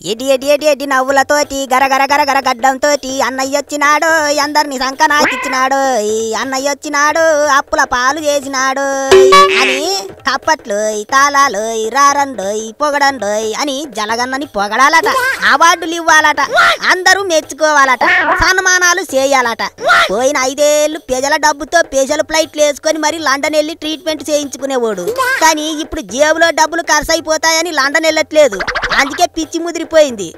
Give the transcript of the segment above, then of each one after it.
ఎడి ఎడి ఎడి ఎడి నవ్వులతోటి గరగర గరగర గడ్డంతోటి అన్నయ్య వచ్చినాడు, అందరిని సంకనాకిచ్చినాడు. అన్నయ్య వచ్చినాడు, అప్పుల పాలు చేసినాడు అని కప్పట్లు తాళాలు రారండోయ్ పొగడండోయ్ అని జలగన్నని పొగడాలట, అవార్డులు ఇవ్వాలట, అందరూ మెచ్చుకోవాలట, సన్మానాలు చేయాలట. పోయిన 5 ఏళ్ళు ప్రజల డబ్బుతో స్పెషల్ ఫ్లైట్లు వేసుకొని మరి లండన్ వెళ్ళి ట్రీట్మెంట్ చేయించుకునేవాడు. కానీ ఇప్పుడు జేబులో డబ్బులు ఖర్చు అయిపోతాయని లండన్ వెళ్ళట్లేదు, అందుకే పిచ్చి ముదిరిపోయింది.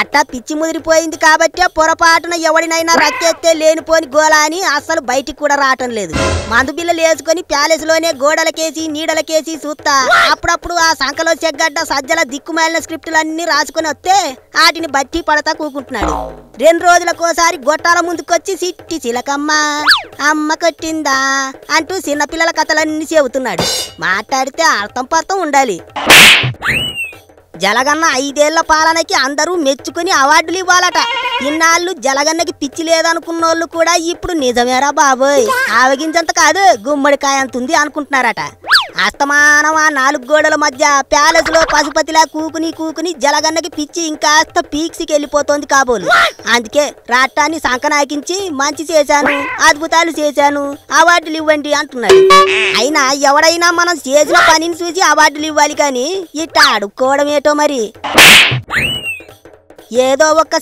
అట్టా పిచ్చి ముదిరిపోయింది కాబట్టే పొరపాటున ఎవడినైనా రక్కేస్తే లేనిపోని గోళ అని అస్సలు బయటికి కూడా రావటం లేదు. మందు బిల్లలు వేసుకొని ప్యాలెస్ లోనే గోడలకేసి నీడలకేసి చూస్తా అప్పుడప్పుడు ఆ సంకలో చెగ్గడ్డ సజ్జల దిక్కుమాలిన స్క్రిప్టులన్నీ రాసుకొని వస్తే వాటిని బట్టి పడతా కూకుంటున్నాడు. 2 రోజులకోసారి గొట్టాల ముందుకొచ్చి సిట్టి చిలకమ్మ అమ్మ కొట్టిందా అంటూ చిన్నపిల్లల కథలన్నీ చెబుతున్నాడు. మాట్లాడితే అర్థం పర్థం ఉండాలి. జలగన్న 5 ఏళ్ల పాలనకి అందరూ మెచ్చుకుని అవార్డులు ఇవ్వాలట. ఇన్నాళ్ళు జలగన్నకి పిచ్చి లేదనుకున్నోళ్ళు కూడా ఇప్పుడు నిజమేరా బాబోయ్ ఆవగించంత కాదు గుమ్మడికాయ అంతుంది అనుకుంటున్నారట. అస్తమానం ఆ 4 గోడల మధ్య ప్యాలెస్ లో పశుపతిలా కూకుని జలగన్నకి పిచ్చి ఇంకాస్త పీక్సికి వెళ్ళిపోతోంది కాబోలు. అందుకే రాష్ట్రాన్ని సంకనాకించి మంచి చేశాను, అద్భుతాలు చేశాను, అవార్డులు ఇవ్వండి అంటున్నాడు. అయినా ఎవడైనా మనం చేసిన పనిని చూసి అవార్డులు ఇవ్వాలి కానీ ఇట్ట అడుక్కోవడం ఏటో మరి. ఏదో ఒక్క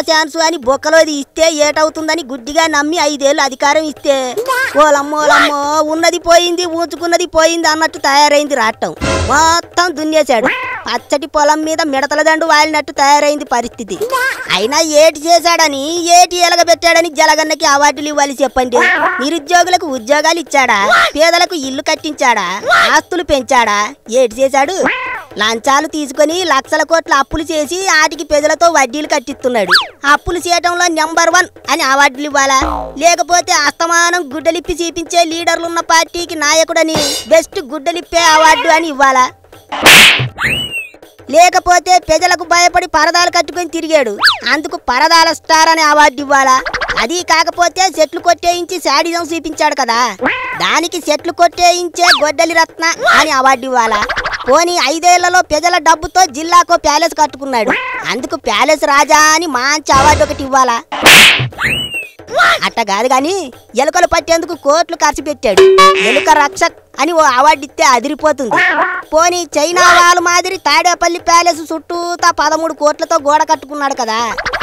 ఛాన్సు అని బొక్కలోది ఇస్తే ఏటవుతుందని గుడ్డిగా నమ్మి 5 ఏళ్ళు అధికారం ఇస్తే ఓలమ్మో ఉన్నది పోయింది ఊచుకున్నది పోయింది అన్నట్టు తయారైంది రాష్ట్రం. మొత్తం దున్నేశాడు, పచ్చటి పొలం మీద మిడతల దండు వాలినట్టు తయారైంది పరిస్థితి. అయినా ఏటి చేశాడని ఏటి ఎలగబెట్టాడని జలగన్నకి అవార్డులు ఇవ్వాలి చెప్పండి. నిరుద్యోగులకు ఉద్యోగాలు ఇచ్చాడా, పేదలకు ఇల్లు కట్టించాడా, ఆస్తులు పెంచాడా, ఏటి చేశాడు? లంచాలు తీసుకొని లక్షల కోట్ల అప్పులు చేసి ఆటికి ప్రజలతో వడ్డీలు కట్టిస్తున్నాడు. అప్పులు చేయటంలో నెంబర్ 1 అని అవార్డులు ఇవ్వాలా? లేకపోతే అస్తమానం గుడ్డలిప్పి చూపించే లీడర్లున్న పార్టీకి నాయకుడని బెస్ట్ గుడ్డలిప్పే అవార్డు అని ఇవ్వాలా? లేకపోతే ప్రజలకు భయపడి పరదాలు కట్టుకొని తిరిగాడు, అందుకు పరదాల స్టార్ అనే అవార్డు ఇవ్వాలా? అది కాకపోతే చెట్లు కొట్టేయించి శాడిజం చూపించాడు కదా, దానికి చెట్లు కొట్టేయించే గొడ్డలి రత్న అని అవార్డు ఇవ్వాలా? పోనీ 5 ఏళ్లలో ప్రజల డబ్బుతో జిల్లాకో ప్యాలెస్ కట్టుకున్నాడు, అందుకు ప్యాలెస్ రాజా అని మంచి అవార్డు ఒకటి ఇవ్వాలా? అట్ట కాదు గాని ఎలుకలు పట్టేందుకు కోట్లు ఖర్చు పెట్టాడు, ఎలుక రక్షక్ అని ఓ అవార్డు ఇస్తే అదిరిపోతుంది. పోనీ చైనా వాళ్ళ మాదిరి తాడేపల్లి ప్యాలెస్ చుట్టూతా 13 కోట్లతో గోడ కట్టుకున్నాడు కదా,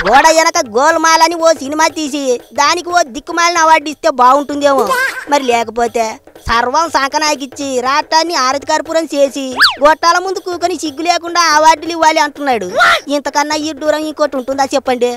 గోడ వెనక గోల్మాల్ అని ఓ సినిమా తీసి దానికి ఓ దిక్కుమాలిన అవార్డు ఇస్తే బాగుంటుందేమో. మరి లేకపోతే సర్వం సంకనాకిచ్చి రాష్ట్రాన్ని ఆరతి కర్పూరం చేసి గొట్టాల ముందు కూకొని సిగ్గు లేకుండా అవార్డులు ఇవ్వాలి అంటున్నాడు. ఇంతకన్నా ఈ దూరం ఇంకోటి ఉంటుందా చెప్పండి?